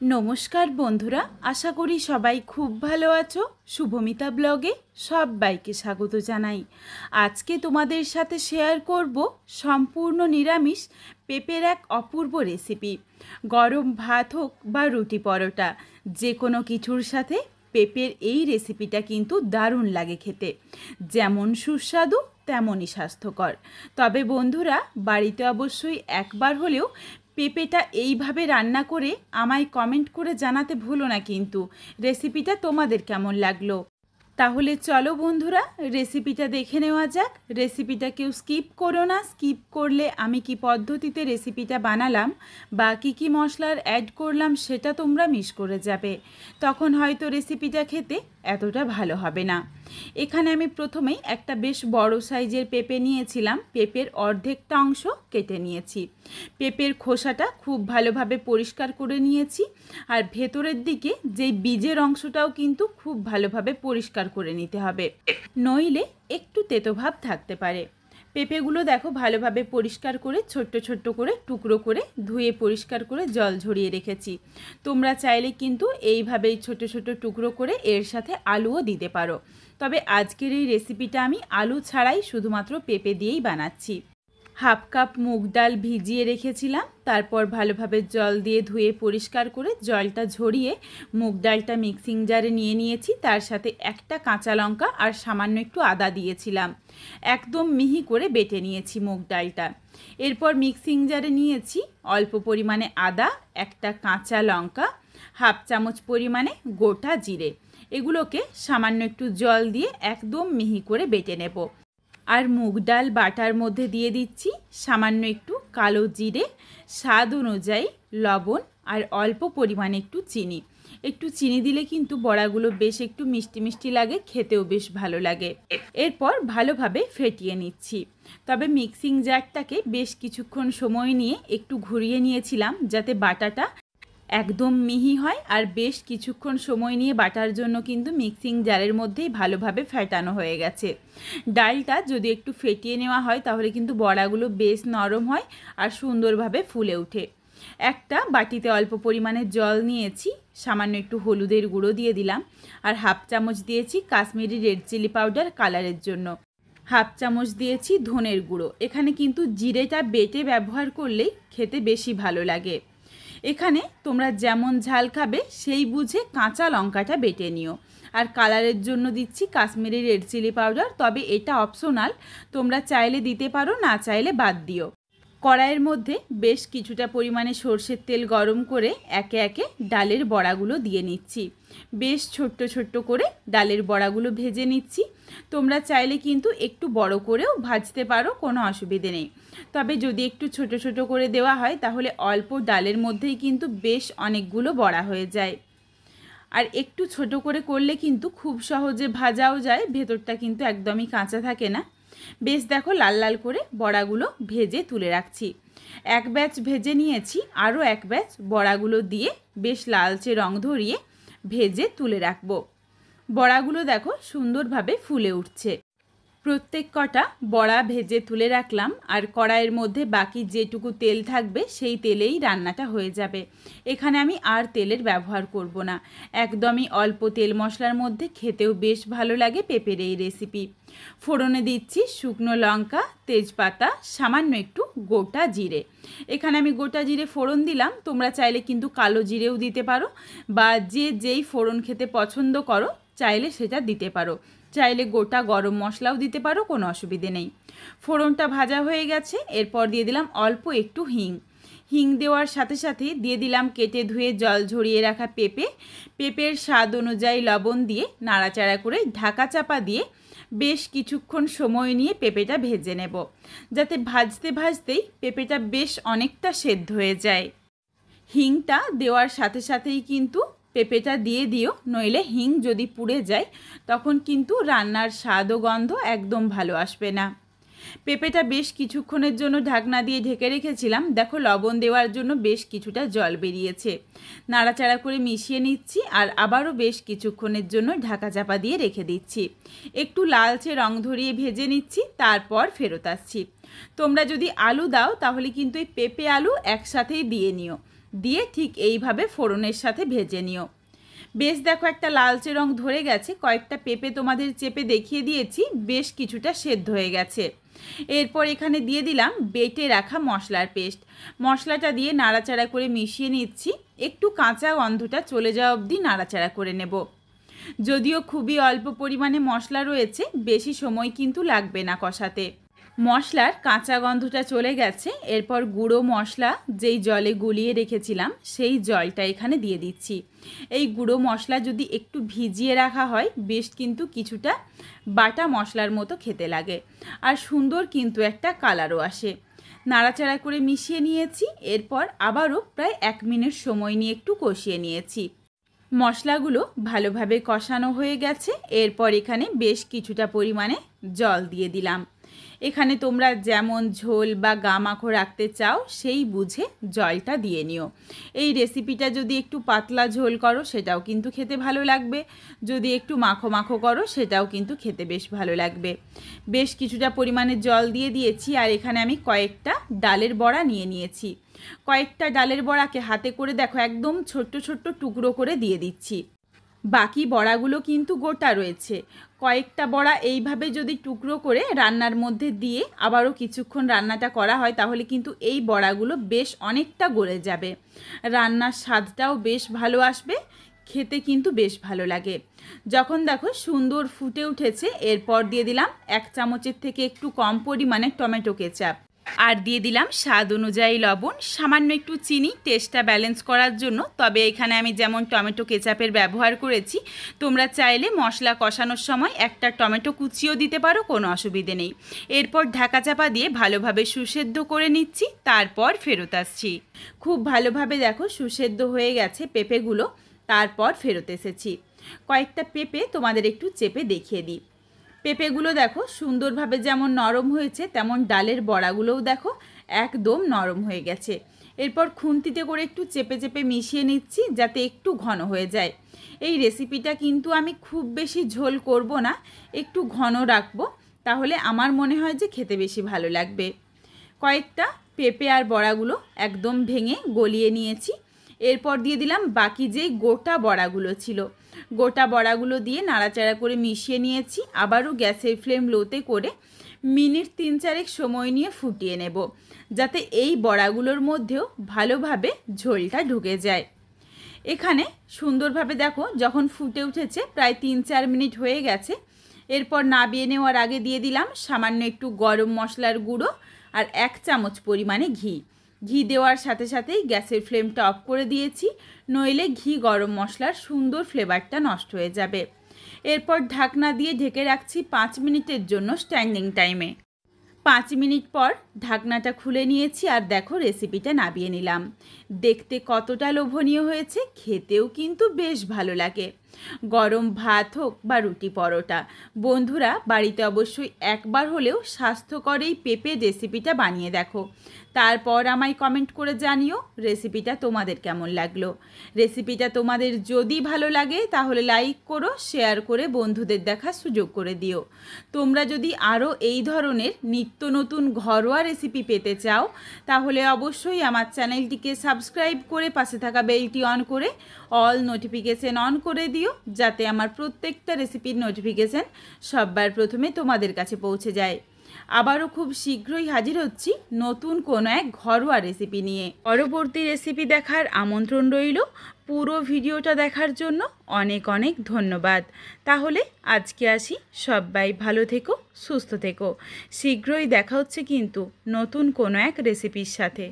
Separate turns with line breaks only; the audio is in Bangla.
নমস্কার বন্ধুরা, আশা করি সবাই খুব ভালো আছো। শুভমিতা ব্লগে সবাইকে স্বাগত জানাই। আজকে তোমাদের সাথে শেয়ার করব সম্পূর্ণ নিরামিষ পেঁপের এক অপূর্ব রেসিপি। গরম ভাত হোক বা রুটি পরোটা, যে কোনো কিছুর সাথে পেঁপের এই রেসিপিটা কিন্তু দারুণ লাগে খেতে। যেমন সুস্বাদু তেমনই স্বাস্থ্যকর। তবে বন্ধুরা, বাড়িতে অবশ্যই একবার হলেও পেঁপেটা এইভাবে রান্না করে আমায় কমেন্ট করে জানাতে ভুলো না কিন্তু রেসিপিটা তোমাদের কেমন লাগলো। তাহলে চলো বন্ধুরা, রেসিপিটা দেখে নেওয়া যাক। রেসিপিটা কেউ স্কিপ করো না। স্কিপ করলে আমি কি পদ্ধতিতে রেসিপিটা বানালাম বা কী মশলার অ্যাড করলাম সেটা তোমরা মিস করে যাবে। তখন হয়তো রেসিপিটা খেতে এতটা ভালো হবে না। এখানে আমি প্রথমেই একটা বেশ বড় সাইজের পেঁপে নিয়েছিলাম। পেঁপের অর্ধেকটা অংশ কেটে নিয়েছি। পেঁপের খোসাটা খুব ভালোভাবে পরিষ্কার করে নিয়েছি। আর ভেতরের দিকে যেই বীজের অংশটাও কিন্তু খুব ভালোভাবে পরিষ্কার করে নিতে হবে, নইলে একটু তেতো ভাব থাকতে পারে। পেঁপেগুলো দেখো ভালোভাবে পরিষ্কার করে ছোট্ট ছোট্ট করে টুকরো করে ধুয়ে পরিষ্কার করে জল ঝরিয়ে রেখেছি। তোমরা চাইলে কিন্তু এইভাবেই ছোট ছোট টুকরো করে এর সাথে আলুও দিতে পারো। তবে আজকের এই রেসিপিটা আমি আলু ছাড়াই শুধুমাত্র পেঁপে দিয়েই বানাচ্ছি। হাফ কাপ মুগ ডাল ভিজিয়ে রেখেছিলাম, তারপর ভালোভাবে জল দিয়ে ধুয়ে পরিষ্কার করে জলটা ঝরিয়ে মুগ ডালটা মিক্সিং জারে নিয়ে নিয়েছি। তার সাথে একটা কাঁচা লঙ্কা আর সামান্য একটু আদা দিয়েছিলাম। একদম মিহি করে বেটে নিয়েছি মুগ ডালটা। এরপর মিক্সিং জারে নিয়েছি অল্প পরিমাণে আদা, একটা কাঁচা লঙ্কা, হাফ চামচ পরিমাণে গোটা জিরে। এগুলোকে সামান্য একটু জল দিয়ে একদম মিহি করে বেটে নেব। আর মুগ ডাল বাটার মধ্যে দিয়ে দিচ্ছি সামান্য একটু কালো জিরে, স্বাদ অনুযায়ী লবণ আর অল্প পরিমাণে একটু চিনি। একটু চিনি দিলে কিন্তু বড়াগুলো বেশ একটু মিষ্টি মিষ্টি লাগে, খেতেও বেশ ভালো লাগে। এরপর ভালোভাবে ফেটিয়ে নিচ্ছি। তবে মিক্সিং জারটাকে বেশ কিছুক্ষণ সময় নিয়ে একটু ঘুরিয়ে নিয়েছিলাম যাতে বাটাটা একদম মিহি হয়। আর বেশ কিছুক্ষণ সময় নিয়ে বাটার জন্য কিন্তু মিক্সিং জারের মধ্যেই ভালোভাবে ফেটানো হয়ে গেছে। ডালটা যদি একটু ফেটিয়ে নেওয়া হয় তাহলে কিন্তু বড়াগুলো বেশ নরম হয় আর সুন্দরভাবে ফুলে ওঠে। একটা বাটিতে অল্প পরিমাণে জল নিয়েছি, সামান্য একটু হলুদের গুঁড়ো দিয়ে দিলাম, আর হাফ চামচ দিয়েছি কাশ্মীরি রেড চিলি পাউডার কালারের জন্য, হাফ চামচ দিয়েছি ধনের গুঁড়ো। এখানে কিন্তু জিরেটা বেটে ব্যবহার করলেই খেতে বেশি ভালো লাগে। এখানে তোমরা যেমন ঝাল খাবে সেই বুঝে কাঁচা লঙ্কাটা বেটে নিও। আর কালারের জন্য দিচ্ছি কাশ্মীরি রেড চিলি পাউডার, তবে এটা অপশনাল, তোমরা চাইলে দিতে পারো, না চাইলে বাদ দিও। কড়াইয়ের মধ্যে বেশ কিছুটা পরিমাণে সর্ষের তেল গরম করে একে একে ডালের বড়াগুলো দিয়ে নিচ্ছি। বেশ ছোট্ট ছোট্ট করে ডালের বড়াগুলো ভেজে নিচ্ছি। তোমরা চাইলে কিন্তু একটু বড় করেও ভাজতে পারো, কোনো অসুবিধে নেই। তবে যদি একটু ছোট ছোট করে দেওয়া হয় তাহলে অল্প ডালের মধ্যেই কিন্তু বেশ অনেকগুলো বড়া হয়ে যায়। আর একটু ছোট করে করলে কিন্তু খুব সহজে ভাজাও যায়, ভেতরটা কিন্তু একদমই কাঁচা থাকে না। বেশ দেখো লাল লাল করে বড়াগুলো ভেজে তুলে রাখছি। এক ব্যাচ ভেজে নিয়েছি, আরও এক ব্যাচ বড়াগুলো দিয়ে বেশ লালচে রং ধরিয়ে ভেজে তুলে রাখবো। বড়াগুলো দেখো সুন্দরভাবে ফুলে উঠছে। প্রত্যেক কটা বড়া ভেজে তুলে রাখলাম। আর কড়াইয়ের মধ্যে বাকি যেটুকু তেল থাকবে সেই তেলেই রান্নাটা হয়ে যাবে। এখানে আমি আর তেলের ব্যবহার করব না, একদমই অল্প তেল মশলার মধ্যে খেতেও বেশ ভালো লাগে পেঁপের এই রেসিপি। ফোড়নে দিচ্ছি শুকনো লঙ্কা, তেজপাতা, সামান্য একটু গোটা জিরে। এখানে আমি গোটা জিরে ফোড়ন দিলাম, তোমরা চাইলে কিন্তু কালো জিরেও দিতে পারো, বা যেই ফোড়ন খেতে পছন্দ করো চাইলে সেটা দিতে পারো। চাইলে গোটা গরম মশলাও দিতে পারো, কোনো অসুবিধে নেই। ফোড়নটা ভাজা হয়ে গেছে, এরপর দিয়ে দিলাম অল্প একটু হিং। হিং দেওয়ার সাথে সাথে দিয়ে দিলাম কেটে ধুয়ে জল ঝরিয়ে রাখা পেঁপে। পেঁপের স্বাদ অনুযায়ী লবণ দিয়ে নাড়াচাড়া করে ঢাকা চাপা দিয়ে বেশ কিছুক্ষণ সময় নিয়ে পেঁপেটা ভেজে নেব, যাতে ভাজতে ভাজতেই পেঁপেটা বেশ অনেকটা সেদ্ধ হয়ে যায়। হিংটা দেওয়ার সাথে সাথেই কিন্তু পেঁপেটা দিয়ে দিও, নইলে হিং যদি পুড়ে যায় তখন কিন্তু রান্নার স্বাদ ও গন্ধ একদম ভালো আসবে না। পেঁপেটা বেশ কিছুক্ষণের জন্য ঢাকনা দিয়ে ঢেকে রেখেছিলাম। দেখো লবণ দেওয়ার জন্য বেশ কিছুটা জল বেরিয়েছে। নাড়াচাড়া করে মিশিয়ে নিচ্ছি আর আবারও বেশ কিছুক্ষণের জন্য ঢাকা চাপা দিয়ে রেখে দিচ্ছি। একটু লালচে রং ধরিয়ে ভেজে নিচ্ছি, তারপর ফেরত আসছি। তোমরা যদি আলু দাও তাহলে কিন্তু এই পেঁপে আলু একসাথেই দিয়ে নিও, দিয়ে ঠিক এইভাবে ফোড়নের সাথে ভেজে নিও। বেশ দেখো একটা লালচে রং ধরে গেছে। কয়েকটা পেঁপে তোমাদের চেপে দেখিয়ে দিয়েছি, বেশ কিছুটা সেদ্ধ হয়ে গেছে। এরপর এখানে দিয়ে দিলাম বেটে রাখা মশলার পেস্ট। মশলাটা দিয়ে নাড়াচাড়া করে মিশিয়ে নিচ্ছি। একটু কাঁচা গন্ধটা চলে যাওয়া অবধি নাড়াচাড়া করে নেব। যদিও খুবই অল্প পরিমাণে মশলা রয়েছে, বেশি সময় কিন্তু লাগবে না কষাতে। মশলার কাঁচা গন্ধটা চলে গেছে। এরপর গুঁড়ো মশলা যেই জলে গুলিয়ে রেখেছিলাম সেই জলটা এখানে দিয়ে দিচ্ছি। এই গুঁড়ো মশলা যদি একটু ভিজিয়ে রাখা হয় বেশ কিন্তু কিছুটা বাটা মশলার মতো খেতে লাগে, আর সুন্দর কিন্তু একটা কালারও আসে। নাড়াচাড়া করে মিশিয়ে নিয়েছি। এরপর আবারও প্রায় 1 মিনিট সময় নিয়ে একটু কষিয়ে নিয়েছি। মশলাগুলো ভালোভাবে কষানো হয়ে গেছে। এরপর এখানে বেশ কিছুটা পরিমাণে জল দিয়ে দিলাম। এখানে তোমরা যেমন ঝোল বা গামাখো রাখতে চাও সেই বুঝে জলটা দিয়ে নিও। এই রেসিপিটা যদি একটু পাতলা ঝোল করো সেটাও কিন্তু খেতে ভালো লাগবে, যদি একটু মাখো মাখো করো সেটাও কিন্তু খেতে বেশ ভালো লাগবে। বেশ কিছুটা পরিমাণে জল দিয়ে দিয়েছি। আর এখানে আমি কয়েকটা ডালের বড়া নিয়ে নিয়েছি। কয়েকটা ডালের বড়াকে হাতে করে দেখো একদম ছোট্ট ছোট্ট টুকরো করে দিয়ে দিচ্ছি। বাকি বড়াগুলো কিন্তু গোটা রয়েছে। কয়েকটা বড়া এইভাবে যদি টুকরো করে রান্নার মধ্যে দিয়ে আবারও কিছুক্ষণ রান্নাটা করা হয় তাহলে কিন্তু এই বড়াগুলো বেশ অনেকটা গলে যাবে, রান্নার স্বাদটাও বেশ ভালো আসবে, খেতে কিন্তু বেশ ভালো লাগে। যখন দেখো সুন্দর ফুটে উঠেছে এরপর দিয়ে দিলাম 1 চামচের থেকে একটু কম পরিমাণে টমেটো কেচাপ, আর দিয়ে দিলাম স্বাদ অনুযায়ী লবণ, সামান্য একটু চিনি টেস্টটা ব্যালেন্স করার জন্য। তবে এখানে আমি যেমন টমেটো কেচাপের ব্যবহার করেছি, তোমরা চাইলে মশলা কষানোর সময় একটা টমেটো কুচিও দিতে পারো, কোনো অসুবিধে নেই। এরপর ঢাকা চাপা দিয়ে ভালোভাবে সুসেদ্ধ করে নিচ্ছি, তারপর ফেরত আসছি। খুব ভালোভাবে দেখো সুসেদ্ধ হয়ে গেছে পেঁপেগুলো, তারপর ফেরত এসেছি। কয়েকটা পেঁপে তোমাদের একটু চেপে দেখিয়ে দিই। পেঁপেগুলো দেখো সুন্দরভাবে যেমন নরম হয়েছে তেমন ডালের বড়াগুলোও দেখো একদম নরম হয়ে গেছে। এরপর খুন্তিতে করে একটু চেপে চেপে মিশিয়ে নিচ্ছি যাতে একটু ঘন হয়ে যায়। এই রেসিপিটা কিন্তু আমি খুব বেশি ঝোল করব না, একটু ঘন রাখবো, তাহলে আমার মনে হয় যে খেতে বেশি ভালো লাগবে। কয়েকটা পেঁপে আর বড়াগুলো একদম ভেঙে গলিয়ে নিয়েছি। এরপর দিয়ে দিলাম বাকি যেই গোটা বড়াগুলো ছিল, গোটা বড়াগুলো দিয়ে নাড়াচাড়া করে মিশিয়ে নিয়েছি। আবারও গ্যাসের ফ্লেম লোতে করে মিনিট 3-4 সময় নিয়ে ফুটিয়ে নেব, যাতে এই বড়াগুলোর মধ্যেও ভালোভাবে ঝোলটা ঢুকে যায়। এখানে সুন্দরভাবে দেখো যখন ফুটে উঠেছে প্রায় 3-4 মিনিট হয়ে গেছে। এরপর নাবিয়ে নেওয়ার আগে দিয়ে দিলাম সামান্য একটু গরম মশলার গুঁড়ো আর 1 চামচ পরিমাণে ঘি। ঘি দেওয়ার সাথে সাথেই গ্যাসের ফ্লেমটা অফ করে দিয়েছি, নইলে ঘি গরম মশলার সুন্দর ফ্লেভারটা নষ্ট হয়ে যাবে। এরপর ঢাকনা দিয়ে ঢেকে রাখছি 5 মিনিটের জন্য স্ট্যান্ডিং টাইমে। 5 মিনিট পর ঢাকনাটা খুলে নিয়েছি আর দেখো রেসিপিটা নাবিয়ে নিলাম। দেখতে কতটা লোভনীয় হয়েছে, খেতেও কিন্তু বেশ ভালো লাগে। গরম ভাত হোক বা রুটি পরোটা, বন্ধুরা বাড়িতে অবশ্যই একবার হলেও স্বাস্থ্যকর এই পেঁপে রেসিপিটা বানিয়ে দেখো, তারপর আমায় কমেন্ট করে জানিও রেসিপিটা তোমাদের কেমন লাগলো। রেসিপিটা তোমাদের যদি ভালো লাগে তাহলে লাইক করো, শেয়ার করে বন্ধুদের দেখার সুযোগ করে দিও। তোমরা যদি আরও এই ধরনের নিত্য নতুন ঘরোয়া রেসিপি পেতে চাও তাহলে অবশ্যই আমার চ্যানেলটিকে সাবস্ক্রাইব করে পাশে থাকা বেলটি অন করে অল নোটিফিকেশন অন করে দিও, যাতে আমার প্রত্যেকটা রেসিপির নোটিফিকেশান সবার প্রথমে তোমাদের কাছে পৌঁছে যায়। আবারও খুব শীঘ্রই হাজির হচ্ছি নতুন কোনো এক ঘরোয়া রেসিপি নিয়ে। পরবর্তী রেসিপি দেখার আমন্ত্রণ রইল। পুরো ভিডিওটা দেখার জন্য অনেক অনেক ধন্যবাদ। তাহলে আজকে আসি, সবাই ভালো থেকো, সুস্থ থেকো। শীঘ্রই দেখা হচ্ছে কিন্তু নতুন কোনো এক রেসিপির সাথে।